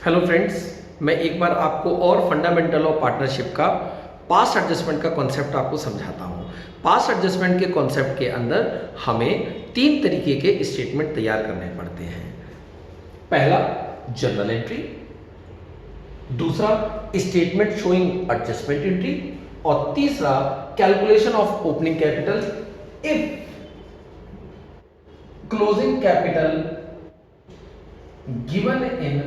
Hello friends, मैं एक बार आपको और फंडामेंटल ऑफ पार्टनरशिप का पास्ट एडजस्टमेंट का कॉन्सेप्ट आपको समझाता हूँ। पास्ट एडजस्टमेंट के कॉन्सेप्ट के अंदर हमें 3 तरीके के स्टेटमेंट तैयार करने पड़ते हैं। पहला जर्नल एंट्री, दूसरा स्टेटमेंट शोइंग एडजस्टमेंट एंट्री और तीसरा calculation of opening capital if closing capital given in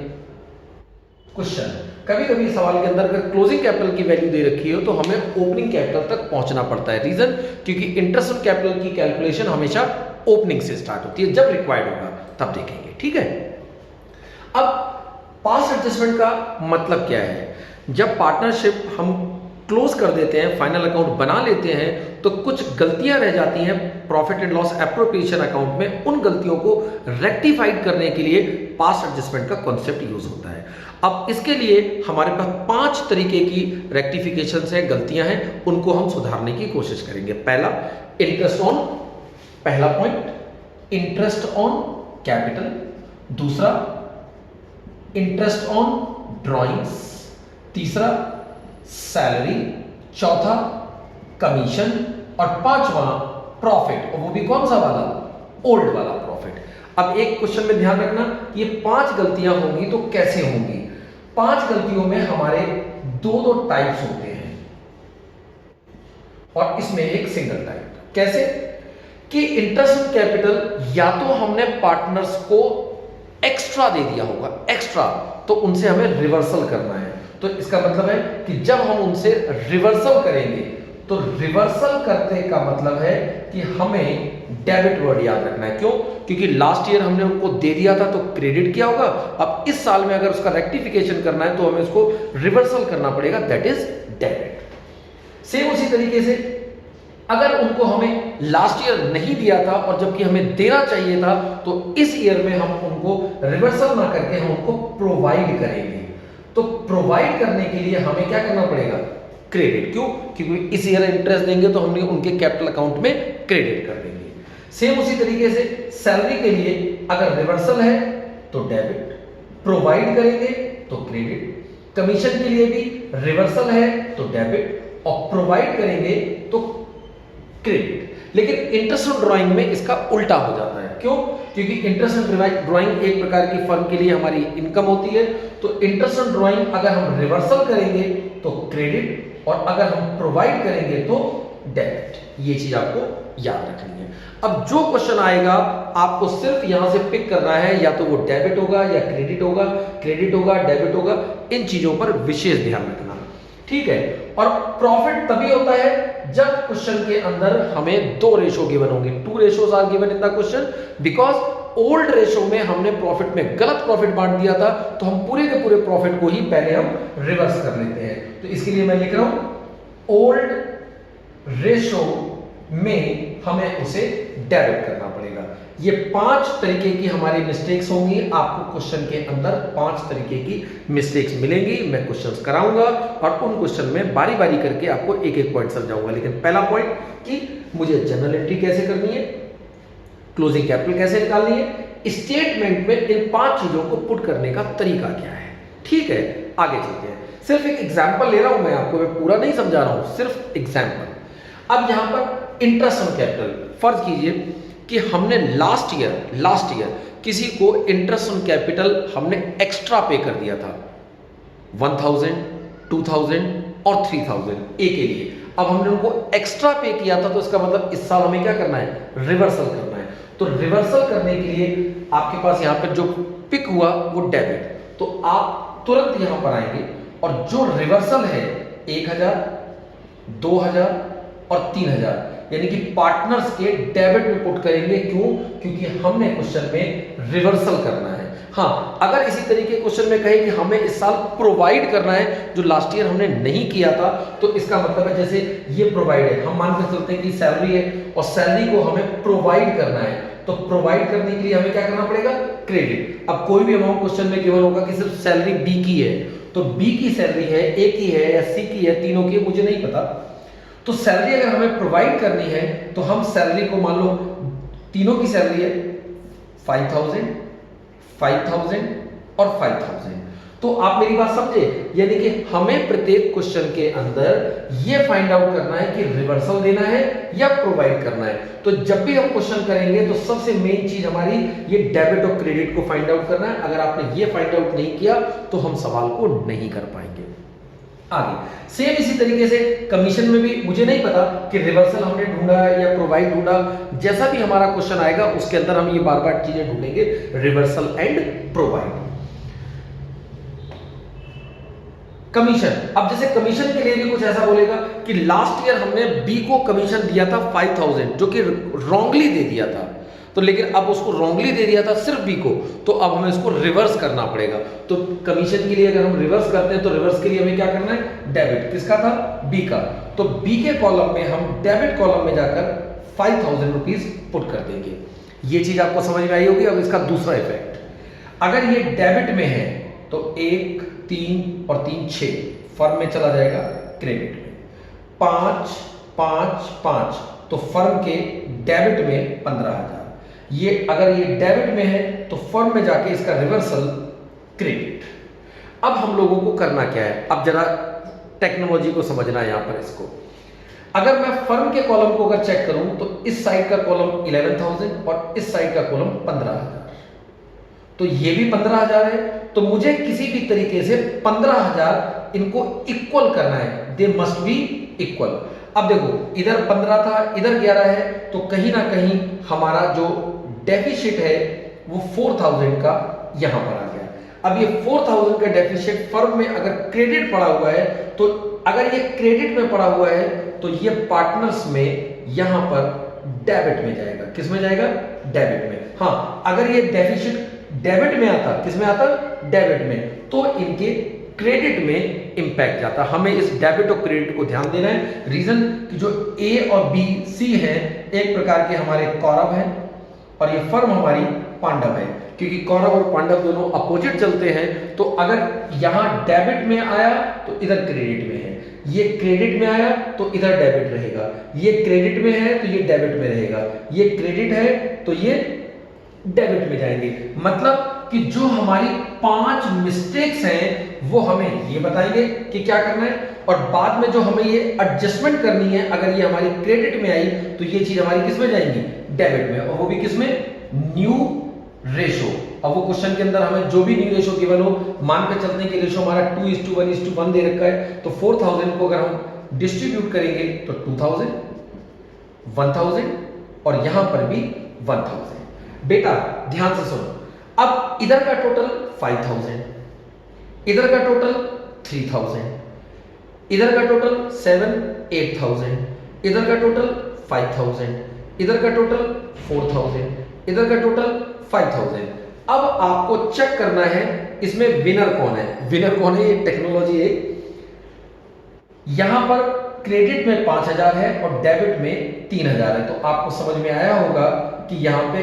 question. कभी कभी सवाल के अंदर अगर क्लोजिंग कैपिटल की वैल्यू दे रखी हो तो हमें ओपनिंग कैपिटल तक पहुंचना पड़ता है। रीजन, क्योंकि इंटरेस्ट ऑन कैपिटल की कैलकुलेशन हमेशा ओपनिंग से स्टार्ट होती है। जब रिक्वायर्ड होगा तब देखेंगे, ठीक है। अब पास्ट एडजस्टमेंट का मतलब क्या है? जब पार्टनरशिप हम क्लोज कर देते हैं, फाइनल अकाउंट बना लेते हैं, तो कुछ गलतियां रह जाती हैं profit and loss appropriation account में। उन गलतियों को रेक्टिफाइड करने के लिए पास्ट एडजस्टमेंट का कॉन्सेप्ट यूज होता है। अब इसके लिए हमारे पास 5 तरीके की रेक्टिफिकेशंस हैं, गलतियां हैं, उनको हम सुधारने की कोशिश करेंगे। पहला इंटरेस्ट ऑन, पहला पॉइंट इंटरेस्ट ऑन कैपिटल, दूसरा इंटरेस्ट ऑन ड्रॉइंग्स, तीसरा सैलरी, चौथा कमीशन और पांचवा प्रॉफिट, और वो भी कौन सा वाला? ओल्ड वाला प्रॉफिट। अब एक क्वेश्चन में ध्यान रखना, ये 5 गलतियां होंगी तो कैसे होंगी? 5 गलतियों में हमारे दो टाइप्स होते हैं और इसमें एक सिंगल टाइप। कैसे? कि इंटरेस्ट ऑन कैपिटल या तो हमने पार्टनर्स को एक्स्ट्रा दे दिया होगा, एक्स्ट्रा, तो उनसे हमें रिवर्सल करना है। तो इसका मतलब है कि जब हम उनसे रिवर्सल करेंगे तो रिवर्सल करने का मतलब है कि हमें डेबिट वर्ड याद रखना है। क्यों? क्योंकि लास्ट ईयर हमने उनको दे दिया था तो क्रेडिट किया होगा। अब इस साल में अगर उसका रेक्टिफिकेशन करना है तो हमें उसको रिवर्सल करना पड़ेगा, दैट इज डेबिट। सेम उसी तरीके से अगर उनको हमें लास्ट ईयर नहीं दिया था और जबकि हमें देना चाहिए था, तो इस ईयर में हम उनको रिवर्सल ना करके हम उनको प्रोवाइड करेंगे। तो प्रोवाइड करने के लिए हमें क्या करना पड़ेगा? क्रेडिट। क्यों? क्योंकि इस ईयर इंटरेस्ट देंगे तो हमने उनके कैपिटल अकाउंट में क्रेडिट कर देंगे। सेम उसी तरीके से सैलरी के लिए अगर रिवर्सल है तो डेबिट, प्रोवाइड करेंगे तो क्रेडिट, कमीशन के लिए भी रिवर्सल है तो डेबिट और प्रोवाइड करेंगे तो क्रेडिट। लेकिन इंटरेस्ट ऑन ड्राइंग में इसका उल्टा हो जाता है। क्यों? क्योंकि इंटरेस्ट ऑन ड्राइंग एक प्रकार की फर्म के लिए हमारी इनकम होती है। तो इंटरेस्ट ऑन ड्राइंग अगर हम रिवर्सल करेंगे तो क्रेडिट और अगर हम प्रोवाइड करेंगे तो डेबिट। ये चीज आपको याद रखनी है। अब जो क्वेश्चन आएगा आपको सिर्फ यहां से पिक करना है, या तो वो डेबिट होगा या क्रेडिट होगा, क्रेडिट होगा, डेबिट होगा। इन चीजों पर विशेष ध्यान रखना, ठीक है। और प्रॉफिट तभी होता है जब क्वेश्चन के अंदर हमें 2 रेशो गिवन होंगे। 2 ratios are given in the question because old ratio में हमने प्रॉफिट में गलत प्रॉफिट बांट दिया था, तो हम पूरे के पूरे प्रॉफिट को ही पहले हम रिवर्स कर लेते हैं। तो इसके लिए मैं लिख रहा हूं ओल्ड रेशो में हमें उसे डेबिट करना पड़ेगा। ये 5 तरीके की हमारी मिस्टेक्स होंगी। आपको क्वेश्चन के अंदर 5 तरीके की मिस्टेक्स मिलेंगी। मैं क्वेश्चंस कराऊंगा और उन क्वेश्चन में बारी बारी करके आपको एक एक पॉइंट समझाऊंगा। लेकिन पहला पॉइंट कि मुझे जनरल एंट्री कैसे करनी है, क्लोजिंग कैपिटल कैसे निकालनी है, स्टेटमेंट में इन 5 चीजों को पुट करने का तरीका क्या है, ठीक है। आगे चलते हैं। सिर्फ एक एग्जाम्पल ले रहा हूं मैं आपको, मैं पूरा नहीं समझा रहा हूं, सिर्फ एग्जाम्पल। अब यहां पर इंटरेस्ट ऑन कैपिटल, फर्ज कीजिए कि हमने लास्ट ईयर किसी को इंटरेस्ट ऑन कैपिटल हमने एक्स्ट्रा पे कर दिया था 1000, 2000 और 3000 ए के लिए। अब हमने उनको एक्स्ट्रा पे किया था, तो इसका मतलब इस साल हमें क्या करना है? रिवर्सल करना है। तो रिवर्सल करने के लिए आपके पास यहां पर जो पिक हुआ वो डेबिट, तो आप तुरंत यहां पर आएंगे और जो रिवर्सल है 1000, 2000 और 3000 यानी कि पार्टनर्स के डेबिट में पुट करेंगे। क्यों? क्योंकि हमने क्वेश्चन में रिवर्सल करना है। हाँ, अगर इसी तरीके क्वेश्चन में कहे कि हमें इस साल प्रोवाइड करना है जो लास्ट ईयर हमने नहीं किया था, तो इसका मतलब है जैसे ये प्रोवाइड है, हम मान के चलते हैं कि सैलरी है और सैलरी को हमें प्रोवाइड करना है, तो प्रोवाइड करने के लिए हमें क्या करना पड़ेगा? क्रेडिट। अब कोई भी अमाउंट क्वेश्चन में गिवन होगा कि सिर्फ सैलरी बी की है, तो बी की सैलरी है, ए की है या सी की है, तीनों की मुझे नहीं पता। तो सैलरी अगर हमें प्रोवाइड करनी है तो हम सैलरी को मान लो तीनों की सैलरी है 5000, 5000 और 5000, तो आप मेरी बात समझे, यानी कि हमें प्रत्येक क्वेश्चन के अंदर ये फाइंड आउट करना है कि रिवर्सल देना है या प्रोवाइड करना है। तो जब भी हम क्वेश्चन करेंगे तो सबसे मेन चीज हमारी ये डेबिट और क्रेडिट को फाइंड आउट करना है। अगर आपने ये फाइंड आउट नहीं किया तो हम सवाल को नहीं कर पाएंगे। आगे सेम इसी तरीके से कमीशन में भी मुझे नहीं पता कि रिवर्सल हमने ढूंढा या प्रोवाइड ढूंढा, जैसा भी हमारा क्वेश्चन आएगा उसके अंदर हम ये बार बार चीजें ढूंढेंगे, रिवर्सल एंड प्रोवाइड। कमीशन, अब जैसे कमीशन के लिए भी कुछ ऐसा बोलेगा कि लास्ट ईयर हमने बी को कमीशन दिया था 5000 जो कि रॉन्गली दे दिया था, तो लेकिन अब उसको रॉन्गली दे दिया था सिर्फ बी को, तो अब हमें इसको रिवर्स करना पड़ेगा। तो कमीशन के लिए अगर हम रिवर्स करते हैं तो रिवर्स के लिए हमें क्या करना है, डेबिट किसका था, बी का। तो बी के कॉलम में हम डेबिट कॉलम में जाकर 5000 रुपीज पुट कर देंगे। ये चीज आपको समझ में आई होगी। अब इसका दूसरा इफेक्ट, अगर ये डेबिट में है तो 1 3 और 3 6 फर्म में चला जाएगा क्रेडिट में, 5 5 5 तो फर्म के डेबिट में 15000। ये अगर ये डेबिट में है तो फर्म में जाके इसका रिवर्सल क्रेडिट। अब हम लोगों को करना क्या है, अब जरा टेक्नोलॉजी को समझना है यहां पर। इसको अगर मैं फर्म के कॉलम को अगर चेक करूं तो इस साइड का कॉलम 11000 और इस साइड का कॉलम 15000, तो ये भी 15000 है। तो मुझे किसी भी तरीके से 15000 इनको इक्वल करना है, दे मस्ट बी इक्वल। अब देखो इधर 15 था, इधर 11 है, तो कहीं ना कहीं हमारा जो डेफिसिट है वो 4000 का यहां पर आ गया। अब ये 4000 का डेफिसिट फर्म में अगर क्रेडिट पड़ा हुआ है, तो अगर ये क्रेडिट में पड़ा हुआ है तो ये पार्टनर्स में यहां पर डेबिट में जाएगा। किस में जाएगा, डेबिट में। हाँ, अगर ये डेफिसिट डेबिट में आता, किस में आता, डेबिट में, तो इनके क्रेडिट में इंपैक्ट जाता। हमें इस डेबिट और क्रेडिट को ध्यान देना है। रीजन कि जो ए और बी सी है एक प्रकार के हमारे कौरव हैं और ये फर्म हमारी पांडव है, क्योंकि कौरव और पांडव दोनों अपोजिट चलते हैं। तो अगर यहां डेबिट में आया तो इधर क्रेडिट में है, ये क्रेडिट में आया तो इधर डेबिट रहेगा, ये क्रेडिट में है तो ये डेबिट में रहेगा, ये क्रेडिट है तो ये डेबिट में जाएंगे। मतलब कि जो हमारी 5 मिस्टेक्स हैं वो हमें ये बताएंगे कि क्या करना है, और बाद में जो हमें ये एडजस्टमेंट करनी है, अगर ये हमारी क्रेडिट में आई तो ये चीज हमारी किस में जाएंगी, डेबिट में, और वो भी किस में, न्यू रेशो। अब वो क्वेश्चन के अंदर हमें जो भी न्यू रेशो गिवन हो, मान के चलते हैं कि रेशो हमारा 2:1:1 दे रखा है, तो 4000 को अगर हम डिस्ट्रीब्यूट करेंगे तो 2000 1000 और यहां पर भी 1000। बेटा ध्यान से सुनो, अब इधर का टोटल 5000, इधर का टोटल 3000, इधर का टोटल 7-8000, इधर का टोटल 5000, इधर का टोटल 4000, इधर का टोटल 5000। अब आपको चेक करना है इसमें विनर कौन है। विनर कौन है, ये टेक्नोलॉजी है। यहां पर क्रेडिट में 5000 है और डेबिट में 3000 है, तो आपको समझ में आया होगा कि यहां पे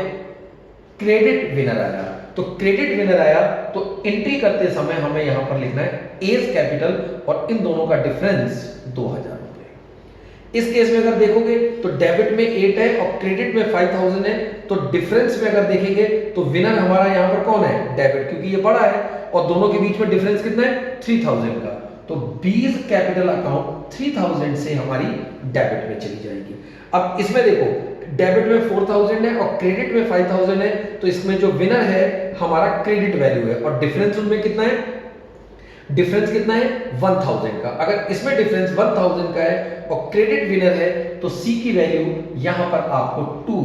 क्रेडिट विनर आया। तो क्रेडिट विनर आया तो एंट्री करते समय हमें यहां पर लिखना है एज कैपिटल और इन दोनों का डिफरेंस 2000 रुपए। इस केस में अगर देखोगे तो डेबिट में 8 है और क्रेडिट में 5000 है, तो डिफरेंस में अगर देखेंगे तो विनर हमारा यहां पर कौन है, डेबिट, क्योंकि ये बड़ा है और दोनों के बीच में डिफरेंस कितना है, 3000 का। तो बीज कैपिटल अकाउंट 3000 से हमारी डेबिट में चली जाएगी। अब इसमें देखो डेबिट में 4000 है और क्रेडिट में 5000 है, तो इसमें जो विनर है हमारा क्रेडिट वैल्यू है और डिफरेंस उनमें कितना है, डिफरेंस कितना है 1000 का। अगर इसमें डिफरेंस 1000 का है और क्रेडिट विनर है तो सी की वैल्यू यहां पर आपको 2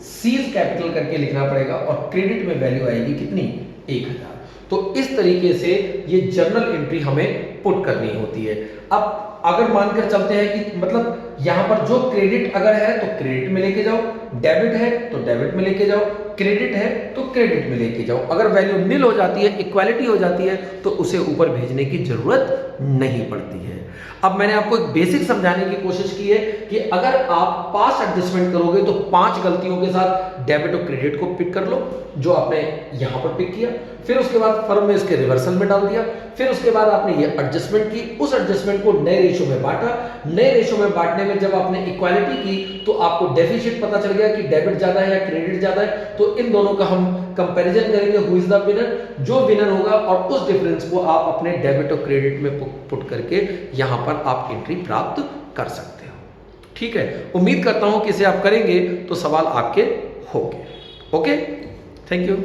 सीज कैपिटल करके लिखना पड़ेगा और क्रेडिट में वैल्यू आएगी कितनी, 1000। तो इस तरीके से ये जर्नल एंट्री हमें पुट करनी होती है। अब अगर मानकर चलते हैं कि मतलब यहां पर जो क्रेडिट अगर है तो क्रेडिट में लेके जाओ, डेबिट है तो डेबिट में लेके जाओ, क्रेडिट है तो क्रेडिट में लेके जाओ। अगर वैल्यू निल हो जाती है, इक्वालिटी हो जाती है, तो उसे ऊपर भेजने की जरूरत नहीं पड़ती है। अब मैंने आपको एक बेसिक समझाने की कोशिश की है कि अगर आप पास एडजस्टमेंट करोगे तो 5 गलतियों के साथ डेबिट और क्रेडिट को पिक कर लो जो आपने यहां पर पिक किया, फिर उसके बाद फर्म में इसके रिवर्सल में डाल दिया, फिर उसके बाद आपने ये एडजस्टमेंट की, उस एडजस्टमेंट को नए रेशो में बांटा। नए रेशो में बांटने में जब आपने इक्वालिटी की तो आपको डेफिसिट पता चल गया कि डेबिट ज्यादा है या क्रेडिट ज्यादा है, तो इन दोनों का हम कंपैरिजन करेंगे, हु इज द विनर, जो विनर होगा, और उस डिफरेंस को आप अपने डेबिट और क्रेडिट में पुट करके यहां पर आप एंट्री प्राप्त कर सकते हो। ठीक है, उम्मीद करता हूं कि इसे आप करेंगे तो सवाल आपके होंगे। Okay, thank you.